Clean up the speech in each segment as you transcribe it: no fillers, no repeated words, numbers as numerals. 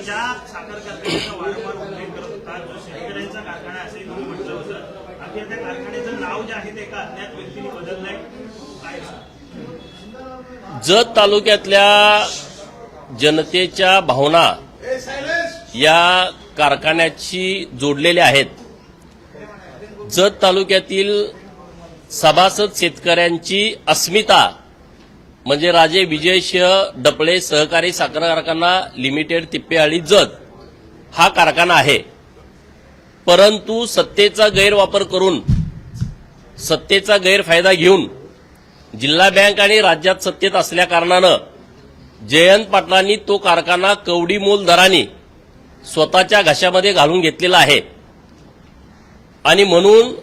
ज्या साखर कारखान्याचा वारंवार उल्लेख करत होता, जो शेतकऱ्यांचा कारखाना असेल तुम्ही म्हटलं होतं, अखेर त्या कारखान्याचं नाव जे आहे ते एका अज्ञात व्यक्तीने बदललंय. काय जत तालुक्यातल्या जनतेच्या भावना या कारखान्याशी जोडलेल्या आहेत. जत तालुक्यातील सभासद शेतकऱ्यांची अस्मिता म्हणजे राजे विजयसिंह डपळे सहकारी साखर कारखाना लिमिटेड तिप्पेआळी जत हा कारखाना आहे. परंतु सत्तेचा गैरवापर करून सत्तेचा गैरफायदा घेऊन जिल्हा बँक आणि राज्यात सत्तेत असल्या कारणानं जयंत पाटलांनी तो कारखाना कवडी मोल दराने स्वतःच्या घशामध्ये घालून घेतलेला आहे. आणि म्हणून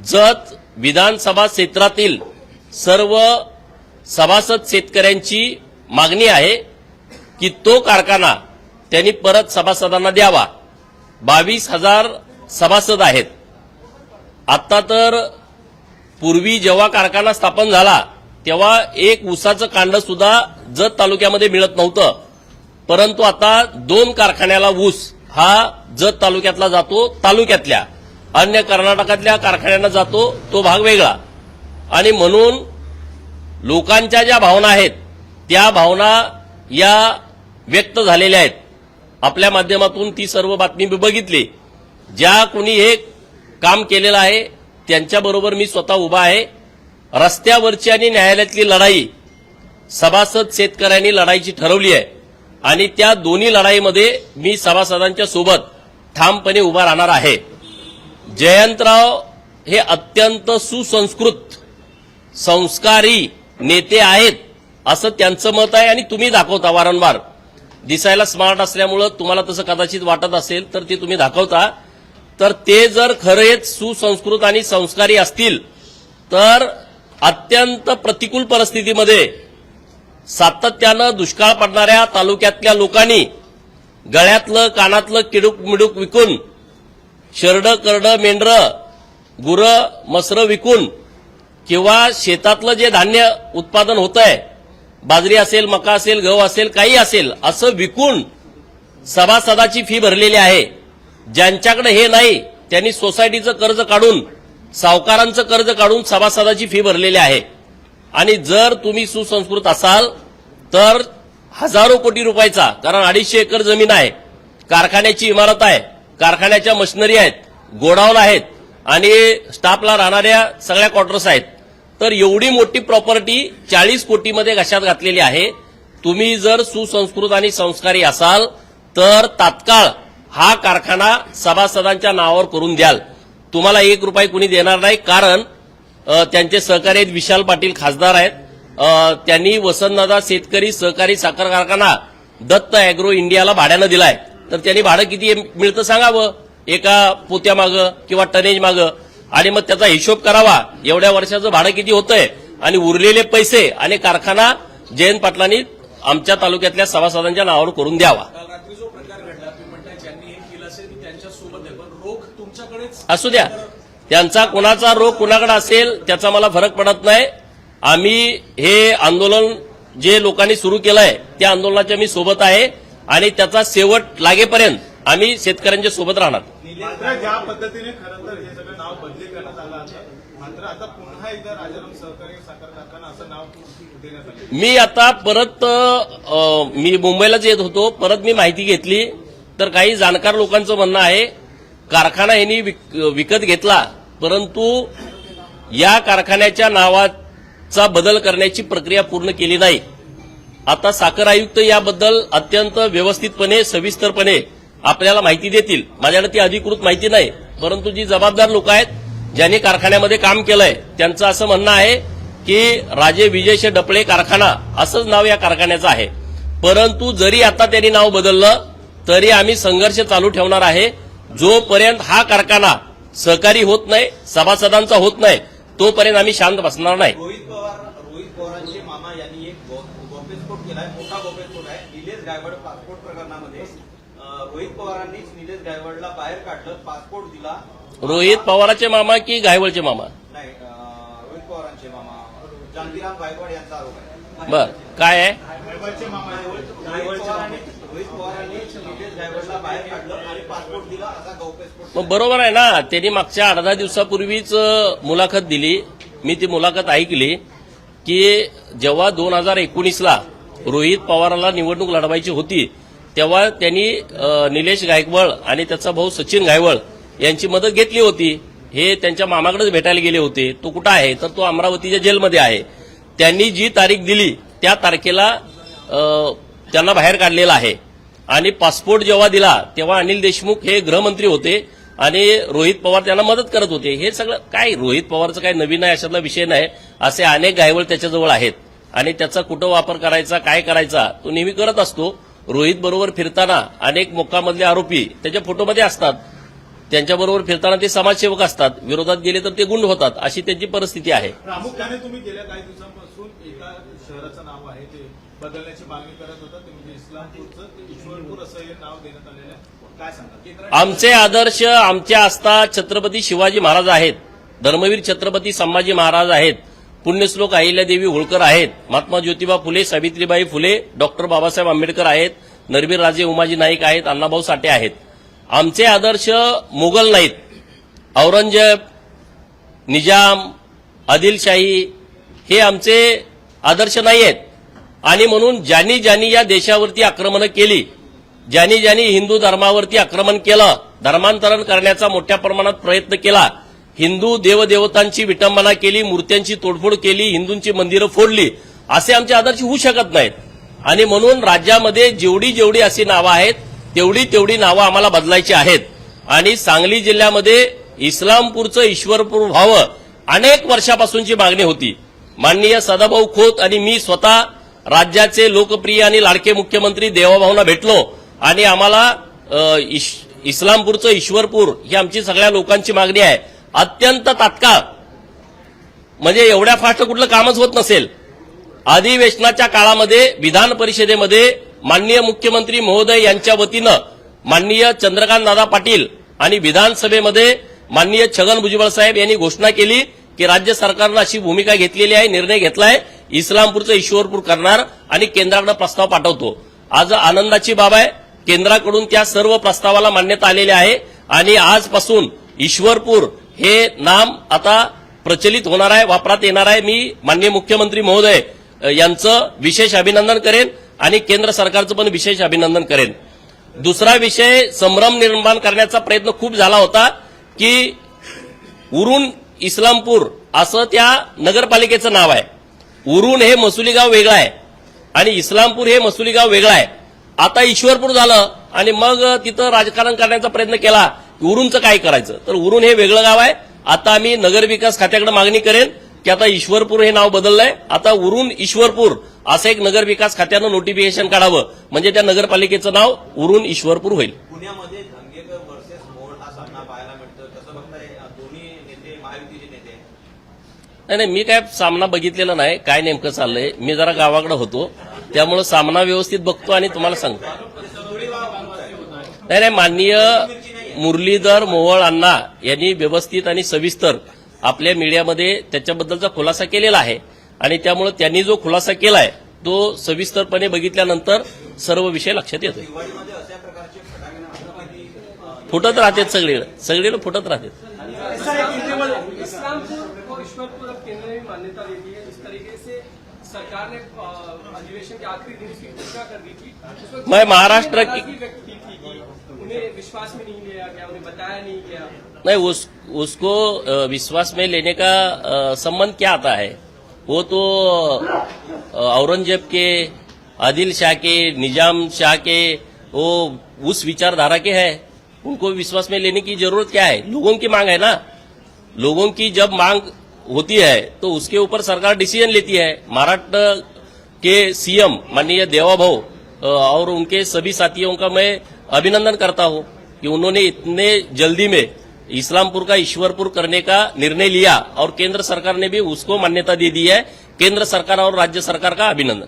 जत विधानसभा क्षेत्रातील सर्व सभासद शेतकऱ्यांची मागणी आहे की तो कारखाना त्यांनी परत सभासदांना द्यावा. 22,000 सभासद आहेत. आता तर पूर्वी जेव्हा कारखाना स्थापन झाला तेव्हा एक ऊसाचं कांड सुद्धा जत तालुक्यामध्ये मिळत नव्हतं. परंतु आता 2 कारखान्याला ऊस हा जत तालुक्यातला जातो, तालुक्यातल्या अन्य कर्नाटकातल्या कारखान्यांना जातो तो भाग वेगळा. आणि म्हणून लोकांच्या ज्या भावना आहेत त्या भावना या व्यक्त झालेल्या आहेत. आपल्या माध्यमातून ती सर्व बातमी मी बघितली. ज्या कोणी हे काम केलेलं आहे त्यांच्याबरोबर मी स्वतः उभा आहे. रस्त्यावरची आणि न्यायालयातली लढाई सभासद शेतकऱ्यांनी लढाईची ठरवली आहे आणि त्या दोन्ही लढाईमध्ये मी सभासदांच्या सोबत ठामपणे उभा राहणार आहे. जयंतराव हे अत्यंत सुसंस्कृत संस्कारी नेते आहेत असं त्यांचं मत आहे आणि तुम्ही दाखवता वारंवार. दिसायला स्मार्ट असल्यामुळं तुम्हाला तसं कदाचित वाटत असेल तर ते तुम्ही दाखवता. तर ते जर खरेच सुसंस्कृत आणि संस्कारी असतील तर अत्यंत प्रतिकूल परिस्थितीमध्ये सातत्यानं दुष्काळ पडणाऱ्या तालुक्यातल्या लोकांनी गळ्यातलं कानातलं किडूक मिडूक विकून शरडं करडं मेंढरं गुरं मसरं विकून किंवा शेतातलं जे धान्य उत्पादन होतंय बाजरी असेल मका असेल गहू असेल काही असेल असं विकून सभासदाची फी भरलेली आहे. ज्यांच्याकडे हे नाही त्यांनी सोसायटीचं कर्ज काढून सावकारांचं कर्ज काढून सभासदाची फी भरलेली आहे. आणि जर तुम्ही सुसंस्कृत असाल तर हजारो कोटी रुपयाचा, कारण 250 एकर जमीन आहे, कारखान्याची इमारत आहे, कारखान्याच्या मशिनरी आहेत, गोडाऊन आहेत आणि स्टाफला राहणाऱ्या सगळ्या क्वार्टर्स आहेत. तर एवढी मोठी प्रॉपर्टी 40 कोटीमध्ये घशात घातलेली आहे. तुम्ही जर सुसंस्कृत आणि संस्कारी असाल तर तात्काळ हा कारखाना सभासदांच्या नावावर करून द्याल. तुम्हाला 1 रुपया कुणी देणार नाही. कारण त्यांचे सहकारी आहेत, विशाल पाटील खासदार आहेत. त्यांनी वसंतदादा शेतकरी सहकारी साखर कारखाना दत्त अॅग्रो इंडियाला भाड्यानं दिलाय. तर त्यांनी भाडं किती मिळतं सांगावं एका पोत्यामागं किंवा टनेज मागं आणि मग त्याचा हिशोब करावा. एवढ्या वर्षाचं भाडं किती होतंय आणि उरलेले पैसे आणि कारखाना जयंत पाटलांनी आमच्या तालुक्यातल्या सभासदांच्या नावावर करून द्यावा. असू द्या, त्यांचा कोणाचा रोग कुणाकडे असेल त्याचा मला फरक पडत नाही. आम्ही हे आंदोलन जे लोकांनी सुरू केलंय त्या आंदोलनाच्या मी सोबत आहे आणि त्याचा शेवट लागेपर्यंत आम्ही शेतकऱ्यांच्या सोबत राहणार. ज्या पद्धतीने खरं तर हे सगळं नाव बदली करण्यात आलं मात्र आता पुन्हा एकदा राजाराम सहकारी साखर कारखाना असं नाव देण्यात आलं. मी आता परत मी मुंबईलाच येत होतो, परत मी माहिती घेतली तर काही जाणकार लोकांचं म्हणणं आहे कारखाना यांनी विकत घेतला परंतु या कारखान्याच्या नावाचा बदल करण्याची प्रक्रिया पूर्ण केली नाही. आता साखर आयुक्त याबद्दल अत्यंत व्यवस्थितपणे सविस्तरपणे आपल्याला माहिती देतील. माझ्याकडे ती अधिकृत माहिती नाही, परंतु जी जबाबदार लोक आहेत ज्यांनी कारखान्यामध्ये काम केलंय त्यांचं असं म्हणणं आहे की राजे विजयसिंह डपळे कारखाना असंच नाव या कारखान्याचं आहे. परंतु जरी आता त्यांनी नाव बदललं तरी आम्ही संघर्ष चालू ठेवणार आहे. जोपर्यंत हा कारखाना सहकारी होत नाही, सभासदांचा होत नाही, तोपर्यंत आम्ही शांत बसणार नाही. रोहित पवारांचे मामा यांनी एक गौप्यस्फोट केलाय, मोठा गौप्यस्फोट आहे. निलेश गायवड पासपोर्ट प्रकरणामध्ये रोहित पवारांनीच निलेश गायवडला बाहेर काढलं, पासपोर्ट दिला. रोहित पवारांचे मामा की गायवळचे मामा? नाही, रोहित पवारांचे मामा जानकीराम गायकवाड यांचा आरोप आहे. बर, काय आहे? गायवळचे मामा रोहित पवारांनी निलेश निलेश गायकवाडला बाहेर काढलं आणि पासपोर्ट दिला असा गौप्यस्फोट मग बरोबर आहे ना, त्यांनी मागच्या 8-10 दिवसापूर्वीच मुलाखत दिली. मी ती मुलाखत ऐकली की जेव्हा 2019ला रोहित पवाराला निवडणूक लढवायची होती तेव्हा त्यांनी निलेश गायकवाड आणि त्याचा भाऊ सचिन गायकवाड यांची मदत घेतली होती. हे त्यांच्या मामाकडेच भेटायला गेले होते. तो कुठं आहे तर तो अमरावतीच्या जेलमध्ये आहे. त्यांनी जी तारीख दिली त्या तारखेला त्यांना बाहेर काढलेलं आहे. आणि पासपोर्ट जेव्हा दिला तेव्हा अनिल देशमुख हे गृहमंत्री होते आणि रोहित पवार त्यांना मदत करत होते. हे सगळं काय रोहित पवारचं काय नवीन आहे अशातला विषय नाही. असे अनेक गायवळ त्याच्याजवळ आहेत आणि त्याचा कुठं वापर करायचा काय करायचा तो नेहमी करत असतो. रोहित बरोबर फिरताना अनेक मोक्कामधले आरोपी त्याच्या फोटोमध्ये असतात. त्यांच्याबरोबर फिरताना ते समाजसेवक असतात. विरोधात गेले तर ते गुंड होतात. अशी त्यांची परिस्थिती आहे. प्रामुख्याने तुम्ही गेल्या काही दिवसांपासून एका शहराचं नाव आहे ते बदलण्याची मागणी करत होता, ते म्हणजे इस्लामपूरचं ते ईश्वरपूर असं हे नाव देण्यात आलेलं आहे. काय सांगा? आमचे आदर्श आमच्या आस्था छत्रपती शिवाजी महाराज आहेत, धर्मवीर छत्रपती संभाजी महाराज आहेत, पुण्यश्लोक अहिल्यादेवी होळकर आहेत, महात्मा ज्योतिबा फुले, सावित्रीबाई फुले, डॉक्टर बाबासाहेब आंबेडकर आहेत, नरबीर राजे उमाजी नाईक आहेत, अण्णाभाऊ साठे आहेत. आमचे आदर्श मोगल नाहीत. औरंगजेब, निजाम, आदिलशाही हे आमचे आदर्श नाही आहेत. आणि म्हणून ज्यांनी ज्यांनी या देशावरती आक्रमणं केली, ज्यांनी ज्यांनी हिंदू धर्मावरती आक्रमण केलं, धर्मांतरण करण्याचा मोठ्या प्रमाणात प्रयत्न केला, हिंदू देवदेवतांची विटंबना केली, मूर्त्यांची तोडफोड केली, हिंदूंची मंदिरं फोडली, असे आमचे आदर्श होऊ शकत नाहीत. आणि म्हणून राज्यामध्ये जेवढी जेवढी अशी नावं आहेत तेवढी तेवढी नावं आम्हाला बदलायची आहेत. आणि सांगली जिल्ह्यामध्ये इस्लामपूरचं ईश्वरपूर व्हावं अनेक वर्षापासूनची मागणी होती. माननीय सदाभाऊ खोत आणि मी स्वतः राज्याचे लोकप्रिय आणि लाडके मुख्यमंत्री देवाभाऊंना भेटलो आणि आम्हाला इस्लामपूरचं ईश्वरपूर ही आमची सगळ्या लोकांची मागणी आहे. अत्यंत तात्काळ म्हणजे एवढ्या फास्ट कुठलं कामच होत नसेल. अधिवेशनाच्या काळामध्ये विधान परिषदेमध्ये माननीय मुख्यमंत्री महोदय यांच्या वतीनं माननीय चंद्रकांतदादा पाटील आणि विधानसभेमध्ये माननीय छगन भुजबळ साहेब यांनी घोषणा केली की राज्य सरकारनं अशी भूमिका घेतलेली आहे, निर्णय घेतलाय, इस्लामपूरचं ईश्वरपूर करणार आणि केंद्राकडे प्रस्ताव पाठवतो. आज आनंदाची बाब आहे, केंद्राकडून त्या सर्व प्रस्तावाला मान्यता आलेली आहे आणि आजपासून ईश्वरपूर हे नाम आता प्रचलित होणार आहे, वापरात येणार आहे. मी माननीय मुख्यमंत्री महोदय यांचं विशेष अभिनंदन करेन आणि केंद्र सरकारचं पण विशेष अभिनंदन करेन. दुसरा विषय, संभ्रम निर्माण करण्याचा प्रयत्न खूप झाला होता की उरून इस्लामपूर असं त्या नगरपालिकेचं नाव आहे. उरून हे मसुली गाव वेगळं आहे आणि इस्लामपूर हे मसुली गाव वेगळं आहे. आता ईश्वरपूर झालं आणि मग तिथं राजकारण करण्याचा प्रयत्न केला की उरूनचं काय करायचं, तर उरून हे वेगळं गाव आहे. आता आम्ही नगरविकास खात्याकडे मागणी करेन की आता ईश्वरपूर हे नाव बदललंय, आता उरून ईश्वरपूर असं एक नगरविकास खात्यानं नोटिफिकेशन काढावं म्हणजे त्या नगरपालिकेचं नाव उरून ईश्वरपूर होईल. पुण्यामध्ये धंगेकर वर्सेस मोहोळ हा सामना पाहायला मिळतो. कसं बघताय दोन्ही नेते महायुतीचे नेते? नाही, मी काय सामना बघितलेला नाही, काय नेमकं चाललंय. मी जरा गावाकडे होतो त्यामुळे सामना व्यवस्थित बघतो आणि तुम्हाला सांगतो. नाही, माननीय मुरलीधर मोहोळ अण्णा यांनी व्यवस्थित आणि सविस्तर आपल्या मीडियामध्ये त्याच्याबद्दलचा खुलासा केलेला आहे आणि त्यामुळे त्यांनी जो खुलासा केलाय तो सविस्तरपणे बघितल्यानंतर सर्व विषय लक्षात येतो. दिवाळीमध्ये अशा प्रकारचे फटाके फुटत राहतात, सगळीकडे फुटत राहतात. इस्लामपुर और ईश्वरपुर अब केंद्र ने मान्यता दे दी है. जिस तरीके से सरकार ने अधिवेशन के आखिरी दिन की घोषणा कर दी थी, उसमें मैं महाराष्ट्र की व्यक्त की थी कि उन्हें विश्वास में नहीं लिया गया, उन्हें बताया नहीं गया. नहीं, उसको विश्वास में लेने का संबंध क्या आता है? वो तो औरंगजेब के, आदिल शाह के, निजाम शाह के वो उस विचारधारा के हैं. उनको विश्वास में लेने की जरूरत क्या है? लोगों की मांग है ना. लोगों की जब मांग होती है तो उसके ऊपर सरकार डिसीजन लेती है. महाराष्ट्र के सीएम माननीय देवाभाऊ और उनके सभी साथियों का मैं अभिनंदन करता हूं कि उन्होंने इतने जल्दी में इस्लामपुर का ईश्वरपुर करने का निर्णय लिया और केंद्र सरकार ने भी उसको मान्यता दे दी है. केंद्र सरकार और राज्य सरकार का अभिनंदन.